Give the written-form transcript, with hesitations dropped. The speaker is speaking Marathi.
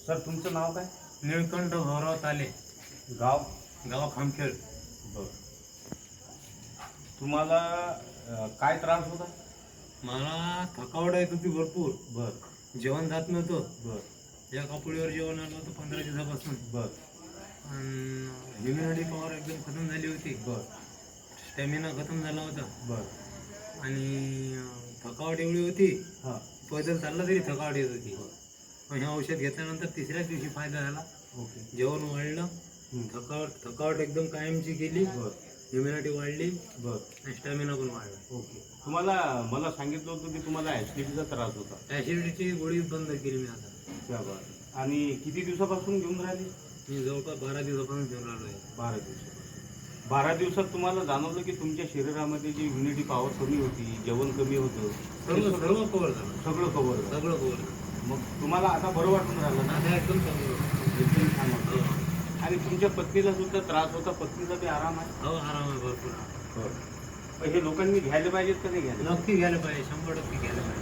सर तुमचं नाव काय? निळकंठ गौरव ताले, गाव? गाव खामखेड. बर. तुम्हाला काय त्रास होता? मला थकावट येत होती भरपूर. बर जेवण जात नव्हतं. बर या कापोळीवर जेवण आलं होतं 15 दिवसापासून. बर आणि इम्युनिटी पॉवर एकदम खतम झाली होती. बर स्टॅमिना खतम झाला होता. बर आणि थकावट एवढी होती, हां पैदल चालला तरी थकावट येत होती. पण हे औषध घेतल्यानंतर तिसऱ्या दिवशी फायदा झाला. ओके. जेवण वाढलं, थकावट एकदम कायमची गेली, बर इम्युनिटी वाढली बर आणि स्टॅमिना पण वाढला. ओके. तुम्हाला मला सांगितलं होतं की तुम्हाला ॲसिडिटीचा त्रास होता. ॲसिडिटीची गोळी बंद केली मी आता. त्या बरं. आणि किती दिवसापासून घेऊन राहिले? मी जवळपास 12 दिवसापासून घेऊन राहिलो आहे. 12 दिवसापासून. 12 दिवसात तुम्हाला जाणवलं की तुमच्या शरीरामध्ये जी इम्युनिटी पॉवर कमी होती, जेवण कमी होतं, सर्व कव्हर झालं. सगळं कव्हर झालं. सगळं कव्हर झालं. मग तुम्हाला आता बरं वाटून राहिलं ना? आता एकदम चांगलं. एकदम छान वाटतं. आणि तुमच्या पत्नीला सुद्धा त्रास होता, पत्नीचा बी आराम आहे? हो, आराम आहे भरपूर. हे लोकांनी घ्यायला पाहिजेत का नाही घ्यायला? नक्की घ्यायला पाहिजे, 100% घ्यायला पाहिजे.